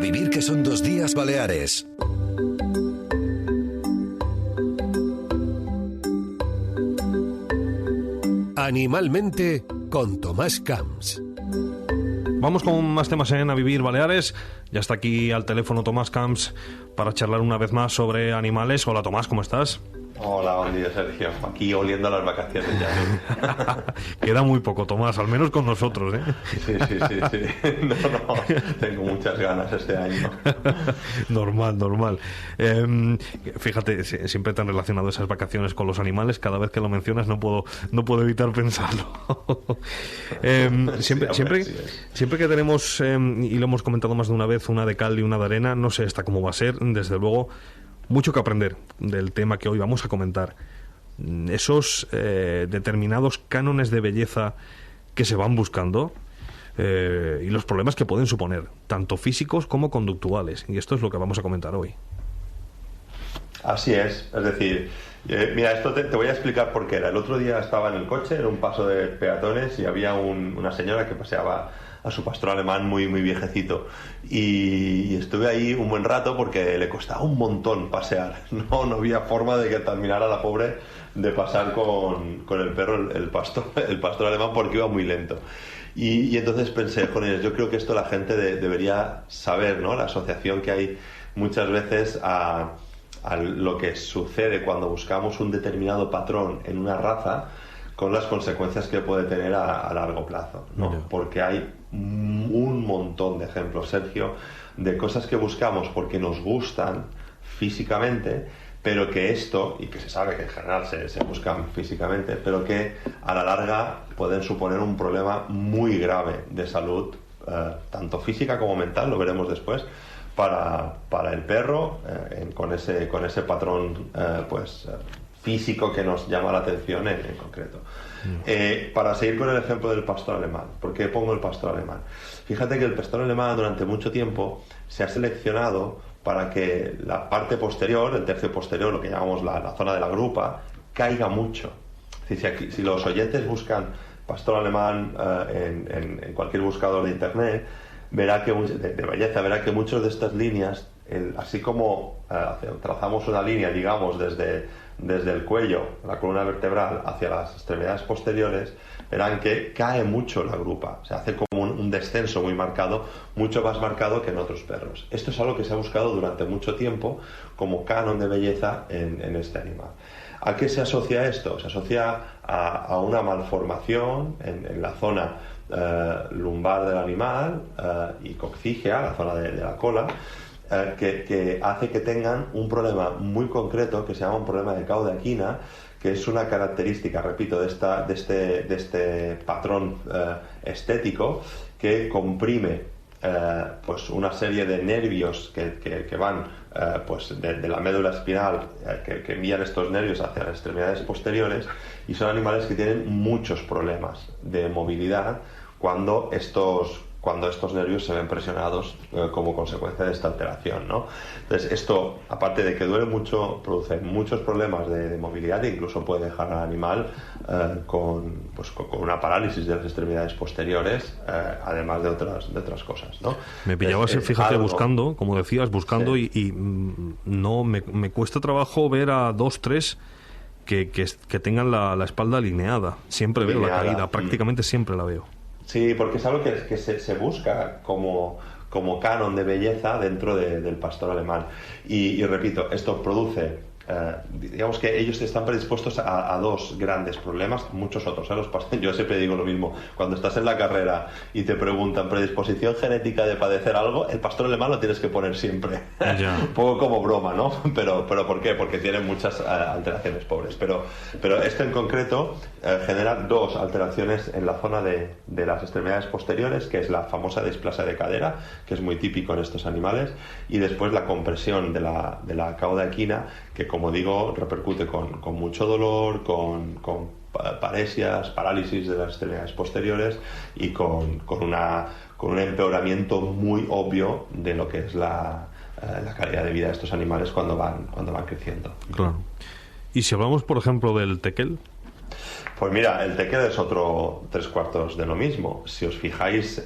vivir que son 2 días Baleares. Animalmente con Tomás Camps. Vamos con más temas en A Vivir Baleares. Ya está aquí al teléfono Tomás Camps para charlar una vez más sobre animales. Hola Tomás, ¿cómo estás? Hola, buen día Sergio. Aquí oliendo a las vacaciones ya. Queda muy poco, Tomás, al menos con nosotros, ¿eh? Sí. No, tengo muchas ganas este año. Normal. Fíjate, siempre te han relacionado esas vacaciones con los animales. Cada vez que lo mencionas no puedo evitar pensarlo. Siempre que tenemos, y lo hemos comentado más de una vez, una de cal y una de arena, no sé esta cómo va a ser, desde luego. Mucho que aprender del tema que hoy vamos a comentar. Esos determinados cánones de belleza que se van buscando y los problemas que pueden suponer, tanto físicos como conductuales. Y esto es lo que vamos a comentar hoy. Así es decir, mira, esto te voy a explicar por qué era. El otro día estaba en el coche, en un paso de peatones, y había una señora que paseaba a su pastor alemán muy viejecito, y estuve ahí un buen rato porque le costaba un montón pasear. No había forma de que terminara la pobre de pasar con el perro, el pastor alemán, porque iba muy lento. Y entonces pensé, joder, yo creo que esto la gente debería saber, ¿no? La asociación que hay muchas veces a lo que sucede cuando buscamos un determinado patrón en una raza, con las consecuencias que puede tener a largo plazo, ¿no? Porque hay un montón de ejemplos, Sergio, de cosas que buscamos porque nos gustan físicamente, pero que esto, y que se sabe que en general se buscan físicamente, pero que a la larga pueden suponer un problema muy grave de salud, tanto física como mental, lo veremos después, para el perro, con ese patrón físico que nos llama la atención en concreto. Para seguir con el ejemplo del pastor alemán, ¿por qué pongo el pastor alemán? Fíjate que el pastor alemán durante mucho tiempo se ha seleccionado para que la parte posterior, el tercio posterior, lo que llamamos la zona de la grupa, caiga mucho. Es decir, si los oyentes buscan pastor alemán en cualquier buscador de internet, verá que de belleza, verá que muchas de estas líneas, así como trazamos una línea, digamos, desde el cuello, la columna vertebral, hacia las extremidades posteriores, verán que cae mucho la grupa, se hace como un descenso muy marcado, mucho más marcado que en otros perros. Esto es algo que se ha buscado durante mucho tiempo como canon de belleza en este animal. ¿A qué se asocia esto? Se asocia a una malformación en la zona lumbar del animal y coccígea, la zona de la cola, que hace que tengan un problema muy concreto que se llama un problema de cauda-equina, que es una característica, repito, de este patrón estético que comprime pues una serie de nervios que van pues de la médula espinal, que envían estos nervios hacia las extremidades posteriores, y son animales que tienen muchos problemas de movilidad cuando estos nervios se ven presionados como consecuencia de esta alteración, ¿no? Entonces esto, aparte de que duele mucho, produce muchos problemas de movilidad, e incluso puede dejar al animal con una parálisis de las extremidades posteriores, además de otras cosas, ¿no? Me pillabas, fíjate, buscando, como decías, sí. y no me cuesta trabajo ver a 2-3 que tengan la espalda alineada. Siempre veo la caída, prácticamente siempre la veo. Sí, porque es algo que se busca como canon de belleza dentro del pastor alemán. Y repito, esto produce, digamos que ellos están predispuestos a dos grandes problemas, muchos otros. Yo siempre digo lo mismo, cuando estás en la carrera y te preguntan predisposición genética de padecer algo, el pastor alemán lo tienes que poner siempre. Un poco como broma, ¿no? Pero ¿por qué? Porque tienen muchas alteraciones pobres. Pero esto en concreto genera dos alteraciones en la zona de las extremidades posteriores, que es la famosa displasia de cadera, que es muy típico en estos animales, y después la compresión de la cauda equina, que, como digo, repercute con mucho dolor, con paresias, parálisis de las extremidades posteriores, y con un empeoramiento muy obvio de lo que es la calidad de vida de estos animales cuando van creciendo. Claro. Y si hablamos, por ejemplo, del tekel. Pues mira, el tekel es otro 3/4 de lo mismo. Si os fijáis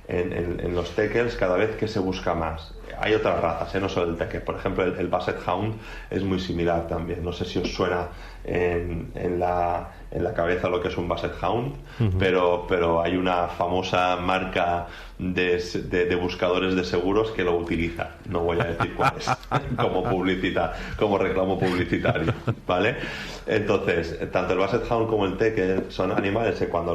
en los teckels cada vez que se busca más. Hay otras razas, no solo el teckel. Por ejemplo, el Basset Hound es muy similar también. No sé si os suena en la cabeza lo que es un Basset Hound, pero hay una famosa marca de buscadores de seguros que lo utiliza. No voy a decir cuál es, como reclamo publicitario, ¿vale? Entonces, tanto el Basset Hound como el teckel son animales que cuando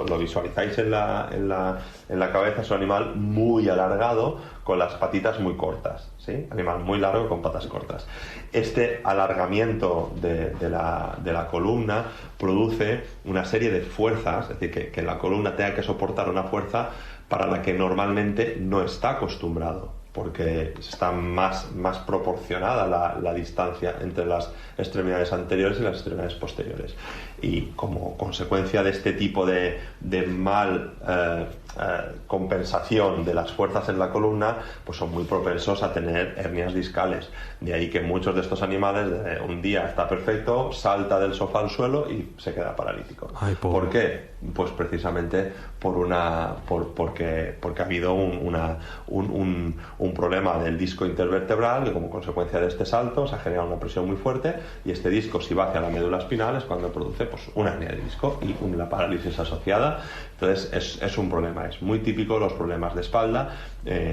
lo visualizáis en la cabeza es un animal muy alargado con las patitas muy cortas, ¿sí? Animal muy largo con patas cortas. Este alargamiento de la columna produce una serie de fuerzas, es decir, que la columna tenga que soportar una fuerza para la que normalmente no está acostumbrado, porque está más proporcionada la distancia entre las extremidades anteriores y las extremidades posteriores. Y como consecuencia de este tipo de mal compensación de las fuerzas en la columna, pues son muy propensos a tener hernias discales. De ahí que muchos de estos animales, un día está perfecto, salta del sofá al suelo y se queda paralítico. Ay, ¿por qué? Pues precisamente porque ha habido un problema del disco intervertebral que como consecuencia de este salto se ha generado una presión muy fuerte, y este disco, si va hacia la médula espinal, es cuando produce pues una hernia de disco y la parálisis asociada. Entonces es un problema, es muy típico los problemas de espalda,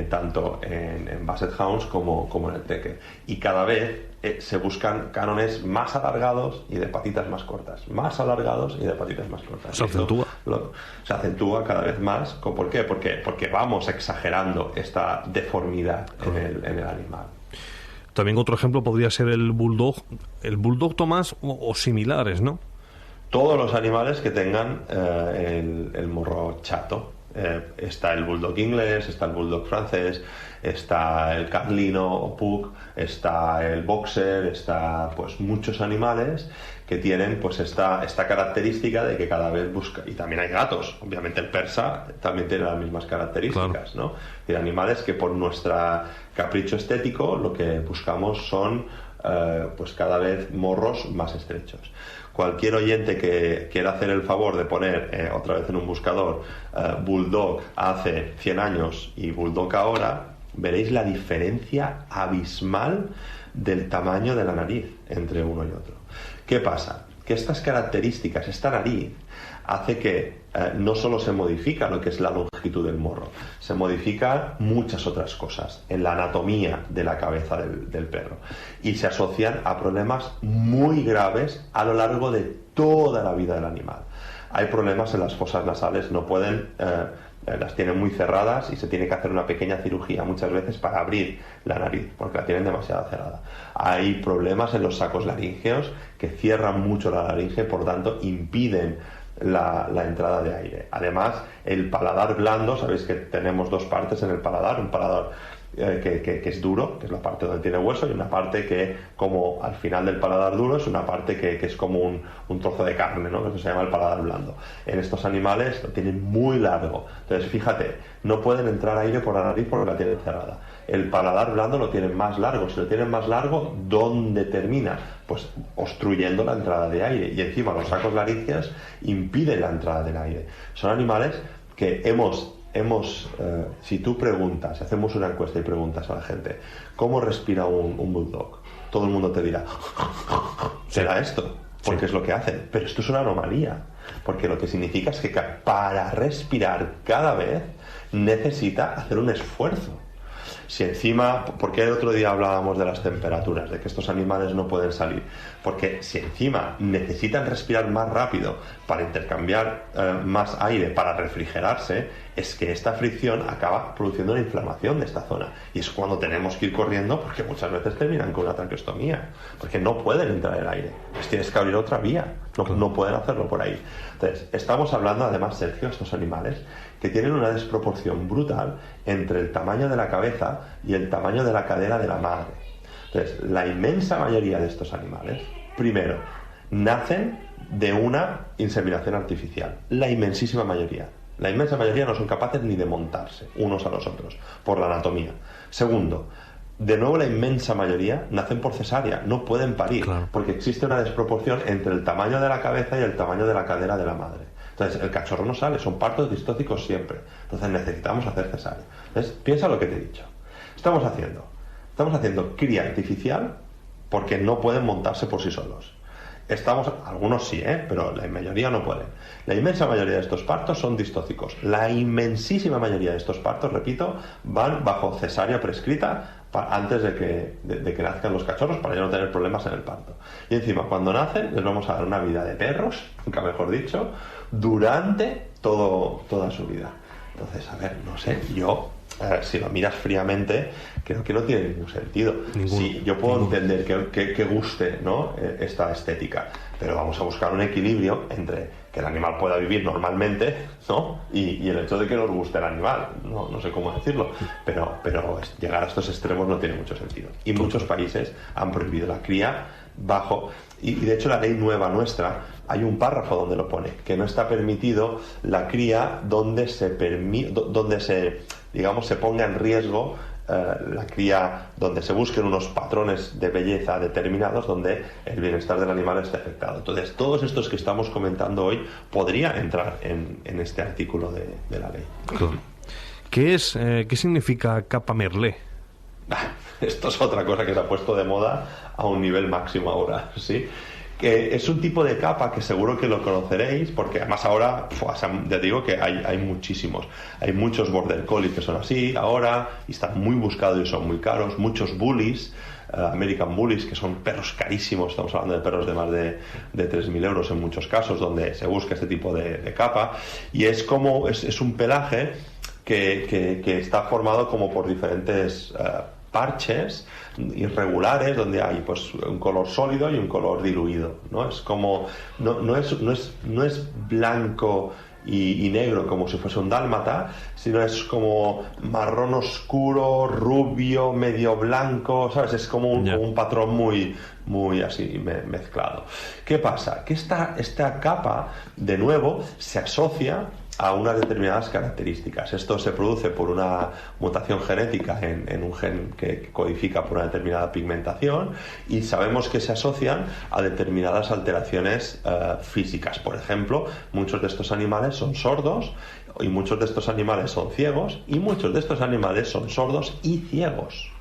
tanto en Basset Hounds como en el teckel. Y cada vez se buscan cánones más alargados y de patitas más cortas, más alargados y de patitas más cortas. Se acentúa. Se acentúa cada vez más. ¿Por qué? Porque vamos exagerando esta deformidad en el animal. También otro ejemplo podría ser el bulldog, Tomás, o similares, ¿no? Todos los animales que tengan el morro chato. Está el bulldog inglés, está el bulldog francés, está el carlino o pug, está el boxer, está pues muchos animales que tienen pues esta característica de que cada vez busca. Y también hay gatos, obviamente el persa también tiene las mismas características, ¿no? Es decir, animales que por nuestro capricho estético lo que buscamos son pues cada vez morros más estrechos. Cualquier oyente que quiera hacer el favor de poner otra vez en un buscador bulldog hace 100 años y bulldog ahora, veréis la diferencia abismal del tamaño de la nariz entre uno y otro. ¿Qué pasa? Que estas características, esta nariz, hace que no solo se modifica lo que es la longitud del morro, se modifican muchas otras cosas en la anatomía de la cabeza del perro, y se asocian a problemas muy graves a lo largo de toda la vida del animal. Hay problemas en las fosas nasales, no pueden, las tienen muy cerradas y se tiene que hacer una pequeña cirugía muchas veces para abrir la nariz porque la tienen demasiado cerrada. Hay problemas en los sacos laríngeos que cierran mucho la laringe, por tanto impiden la entrada de aire. Además, el paladar blando, sabéis que tenemos dos partes en el paladar, un paladar que es duro, que es la parte donde tiene hueso, y una parte que, como al final del paladar duro, es una parte que es como un trozo de carne, ¿no? Que se llama el paladar blando. En estos animales lo tienen muy largo. Entonces, fíjate, no pueden entrar aire por la nariz porque la tienen cerrada. El paladar blando lo tienen más largo. Si lo tienen más largo, ¿dónde termina? Pues obstruyendo la entrada de aire. Y encima los sacos laríngeos impiden la entrada del aire. Son animales que si tú preguntas, si hacemos una encuesta y preguntas a la gente ¿cómo respira un bulldog? Todo el mundo te dirá ¿será esto? Porque es lo que hacen. Pero esto es una anomalía, porque lo que significa es que para respirar cada vez necesita hacer un esfuerzo. Si encima, porque el otro día hablábamos de las temperaturas, de que estos animales no pueden salir, porque si encima necesitan respirar más rápido para intercambiar más aire, para refrigerarse, es que esta fricción acaba produciendo una inflamación de esta zona, y es cuando tenemos que ir corriendo, porque muchas veces terminan con una traqueostomía, porque no pueden entrar el aire, pues tienes que abrir otra vía, no pueden hacerlo por ahí. Entonces, estamos hablando además, Sergio, de estos animales que tienen una desproporción brutal entre el tamaño de la cabeza y el tamaño de la cadera de la madre. Entonces, la inmensa mayoría de estos animales, primero, nacen de una inseminación artificial. La inmensísima mayoría. La inmensa mayoría no son capaces ni de montarse unos a los otros, por la anatomía. Segundo, de nuevo la inmensa mayoría nacen por cesárea, no pueden parir, porque existe una desproporción entre el tamaño de la cabeza y el tamaño de la cadera de la madre. Entonces, el cachorro no sale, son partos distócicos siempre. Entonces, necesitamos hacer cesárea. Entonces, piensa lo que te he dicho. Estamos haciendo cría artificial porque no pueden montarse por sí solos. Algunos sí, pero la mayoría no pueden. La inmensa mayoría de estos partos son distócicos. La inmensísima mayoría de estos partos, repito, van bajo cesárea prescrita antes de que nazcan los cachorros, para ya no tener problemas en el parto. Y encima, cuando nacen, les vamos a dar una vida de perros, nunca mejor dicho, durante toda su vida. Entonces, a ver, no sé, si lo miras fríamente, creo que no tiene ningún sentido. Sí, yo puedo entender que guste, ¿no?, esta estética, pero vamos a buscar un equilibrio entre que el animal pueda vivir normalmente, ¿no?, y el hecho de que nos guste el animal. No sé cómo decirlo, pero llegar a estos extremos no tiene mucho sentido. Y muchos países han prohibido la cría y de hecho la ley nueva nuestra, hay un párrafo donde lo pone, que no está permitido la cría donde se ponga en riesgo la cría, donde se busquen unos patrones de belleza determinados donde el bienestar del animal esté afectado. Entonces, todos estos que estamos comentando hoy podrían entrar en este artículo de la ley. ¿Qué significa capa merlé? Esto es otra cosa que se ha puesto de moda a un nivel máximo ahora, ¿sí? Que es un tipo de capa que seguro que lo conoceréis, porque además ahora, ya digo que hay muchísimos. Hay muchos border collie que son así ahora, y están muy buscados y son muy caros. Muchos bullies, American bullies, que son perros carísimos. Estamos hablando de perros de más de 3.000 euros en muchos casos, donde se busca este tipo de capa. Y es un pelaje que está formado como por diferentes parches irregulares, donde hay pues un color sólido y un color diluido, ¿no? Es como no es blanco y negro como si fuese un dálmata, sino es como marrón oscuro, rubio, medio blanco, ¿sabes? Es como un patrón muy así mezclado. ¿Qué pasa? Que esta capa, de nuevo, se asocia a unas determinadas características. Esto se produce por una mutación genética en un gen que codifica por una determinada pigmentación, y sabemos que se asocian a determinadas alteraciones físicas. Por ejemplo, muchos de estos animales son sordos, y muchos de estos animales son ciegos, y muchos de estos animales son sordos y ciegos.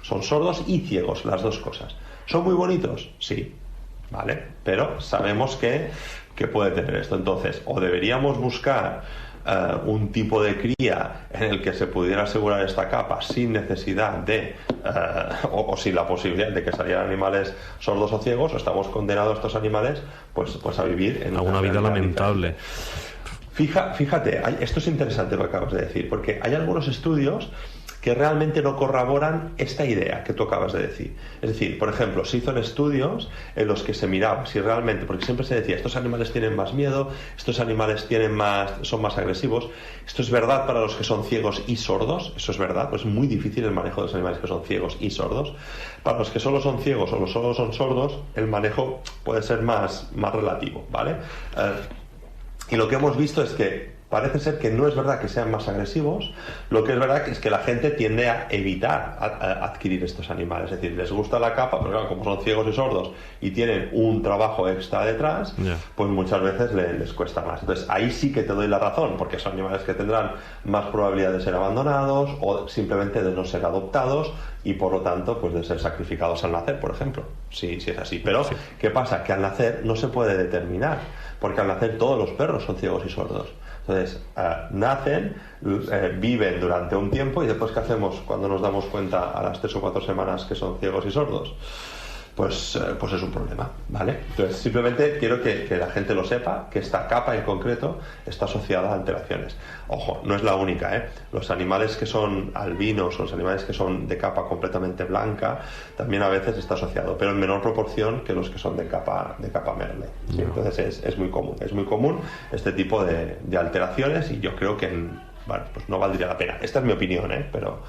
Son sordos y ciegos, las dos cosas. ¿Son muy bonitos? Sí, ¿vale? Pero sabemos que puede tener esto. Entonces, o deberíamos buscar un tipo de cría en el que se pudiera asegurar esta capa sin necesidad o sin la posibilidad de que salieran animales sordos o ciegos, o estamos condenados a estos animales pues a vivir en una vida lamentable. Fíjate, esto es interesante lo que acabas de decir, porque hay algunos estudios que realmente no corroboran esta idea que tú acabas de decir. Es decir, por ejemplo, se hizo estudios en los que se miraba si realmente, porque siempre se decía, estos animales tienen más miedo, estos animales son más agresivos. Esto es verdad para los que son ciegos y sordos, eso es verdad, pues es muy difícil el manejo de los animales que son ciegos y sordos. Para los que solo son ciegos o solo son sordos, el manejo puede ser más relativo, ¿vale? Y lo que hemos visto es que parece ser que no es verdad que sean más agresivos. Lo que es verdad es que la gente tiende a evitar adquirir estos animales. Es decir, les gusta la capa, pero claro, como son ciegos y sordos y tienen un trabajo extra detrás, pues muchas veces les cuesta más. Entonces ahí sí que te doy la razón, porque son animales que tendrán más probabilidad de ser abandonados o simplemente de no ser adoptados, y por lo tanto pues de ser sacrificados al nacer, por ejemplo. Sí es así. Pero ¿qué pasa? Que al nacer no se puede determinar, porque al nacer todos los perros son ciegos y sordos. Entonces, nacen, viven durante un tiempo, y después ¿qué hacemos cuando nos damos cuenta a las 3 o 4 semanas que son ciegos y sordos? Pues es un problema, ¿vale? Entonces, simplemente quiero que la gente lo sepa, que esta capa en concreto está asociada a alteraciones. Ojo, no es la única, ¿eh? Los animales que son albinos o los animales que son de capa completamente blanca también a veces está asociado, pero en menor proporción que los que son de capa merle, ¿sí? Entonces es muy común este tipo de alteraciones, y yo creo que pues no valdría la pena. Esta es mi opinión, pero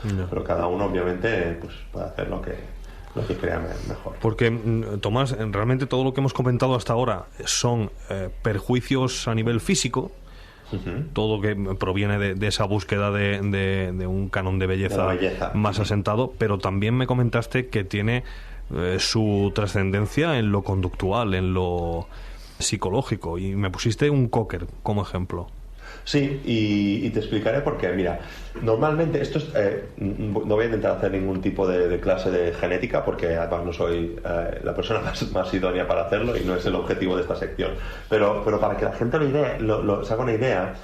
cada uno obviamente pues puede hacer lo que crea mejor. Porque, Tomás, realmente todo lo que hemos comentado hasta ahora son perjuicios a nivel físico. Todo que proviene de esa búsqueda de un canon de belleza más asentado, pero también me comentaste que tiene su trascendencia en lo conductual, en lo psicológico, y me pusiste un cocker como ejemplo. Sí, y te explicaré por qué. Mira, normalmente esto es, no voy a intentar hacer ningún tipo de clase de genética, porque además no soy la persona más idónea para hacerlo y no es el objetivo de esta sección. Pero para que la gente se haga una idea,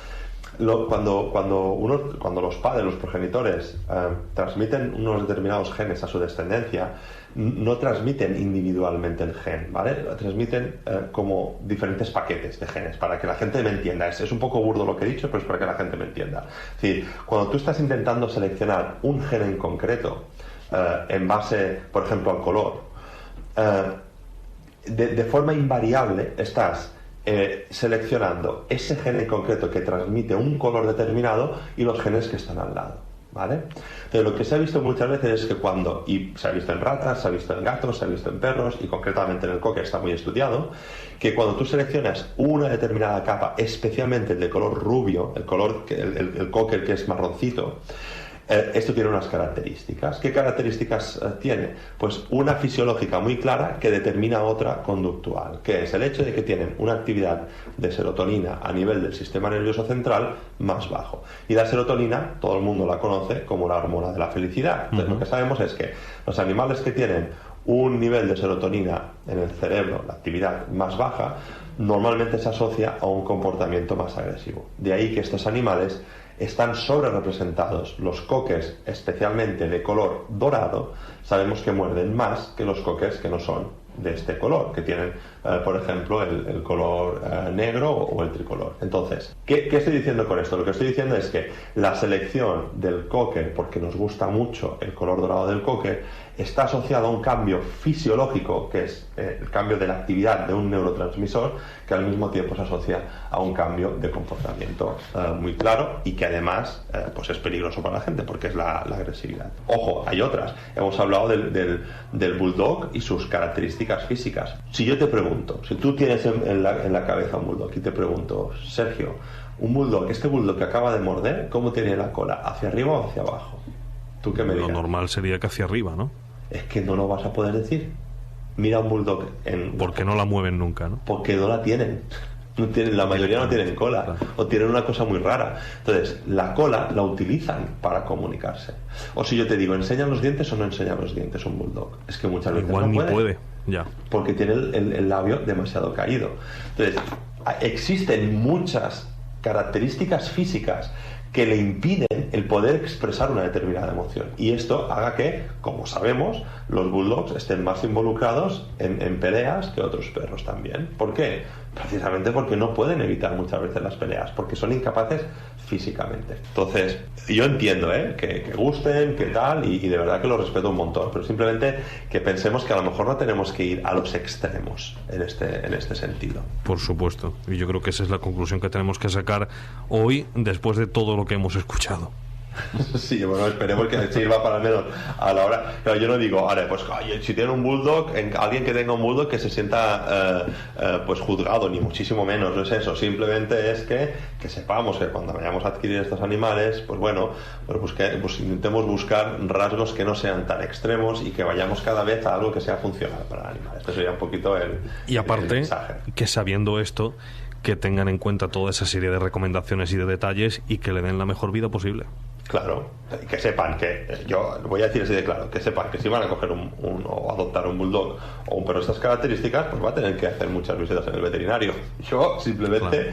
cuando los padres, los progenitores, transmiten unos determinados genes a su descendencia, no transmiten individualmente el gen, ¿vale? Transmiten como diferentes paquetes de genes, para que la gente me entienda. Es un poco burdo lo que he dicho, pero es para que la gente me entienda. Es decir, cuando tú estás intentando seleccionar un gen en concreto, en base, por ejemplo, al color, de forma invariable estás seleccionando ese gen en concreto que transmite un color determinado y los genes que están al lado, ¿vale? Entonces, lo que se ha visto muchas veces es que y se ha visto en ratas, se ha visto en gatos, se ha visto en perros, y concretamente en el cocker está muy estudiado, que cuando tú seleccionas una determinada capa, especialmente el de color rubio, el cocker que es marroncito, esto tiene unas características. ¿Qué características tiene? Pues una fisiológica muy clara que determina otra conductual, que es el hecho de que tienen una actividad de serotonina a nivel del sistema nervioso central más bajo. Y la serotonina, todo el mundo la conoce como la hormona de la felicidad. Entonces, lo que sabemos es que los animales que tienen un nivel de serotonina en el cerebro, la actividad más baja, normalmente se asocia a un comportamiento más agresivo. De ahí que estos animales están sobre representados. Los cockers, especialmente de color dorado, sabemos que muerden más que los cockers que no son de este color, que tienen, por ejemplo, el color negro o el tricolor. Entonces, ¿qué estoy diciendo con esto? Lo que estoy diciendo es que la selección del cocker, porque nos gusta mucho el color dorado del cocker, está asociado a un cambio fisiológico, que es el cambio de la actividad de un neurotransmisor, que al mismo tiempo se asocia a un cambio de comportamiento muy claro, y que además pues es peligroso para la gente, porque es la agresividad. Ojo, hay otras. Hemos hablado del bulldog y sus características físicas. Si yo te pregunto, si tú tienes en la cabeza un bulldog y te pregunto, Sergio, este bulldog que acaba de morder, ¿cómo tiene la cola? ¿Hacia arriba o hacia abajo? ¿Tú qué me dirás? Lo normal sería que hacia arriba, ¿no? Es que no lo vas a poder decir. Mira un bulldog porque no la mueven nunca, ¿no? Porque no la tienen. La mayoría no tienen cola, claro. O tienen una cosa muy rara. Entonces, la cola la utilizan para comunicarse. O si yo te digo, ¿enseñan los dientes o no enseñan los dientes un bulldog? Es que muchas veces igual no ni puede, ya. Porque tiene el labio demasiado caído. Entonces, existen muchas características físicas que le impiden el poder expresar una determinada emoción. Y esto haga que, como sabemos, los bulldogs estén más involucrados en peleas que otros perros también. ¿Por qué? Precisamente porque no pueden evitar muchas veces las peleas, porque son incapaces físicamente. Entonces, yo entiendo que gusten, que tal, y de verdad que lo respeto un montón, pero simplemente que pensemos que a lo mejor no tenemos que ir a los extremos en este sentido. Por supuesto, y yo creo que esa es la conclusión que tenemos que sacar hoy, después de todo lo que hemos escuchado. Sí, bueno, esperemos que sirva para al menos a la hora. Pero yo no digo, ahora, pues si tiene un bulldog, alguien que tenga un bulldog que se sienta pues juzgado, ni muchísimo menos, no es eso. Simplemente es que sepamos que cuando vayamos a adquirir estos animales, pues bueno, pues intentemos buscar rasgos que no sean tan extremos y que vayamos cada vez a algo que sea funcional para el animal. Este sería un poquito el mensaje. Que sabiendo esto, que tengan en cuenta toda esa serie de recomendaciones y de detalles y que le den la mejor vida posible. Claro, que sepan que, yo voy a decir así de claro, que sepan que si van a coger o adoptar un bulldog o un perro de estas características, pues va a tener que hacer muchas visitas en el veterinario. Yo simplemente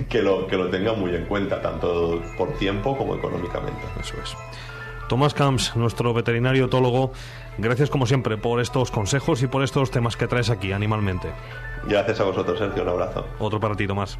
claro, que lo tengan muy en cuenta, tanto por tiempo como económicamente. Eso es. Tomás Camps, nuestro veterinario etólogo, gracias como siempre por estos consejos y por estos temas que traes aquí, Animalmente. Gracias a vosotros, Sergio, un abrazo. Otro para ti, Tomás.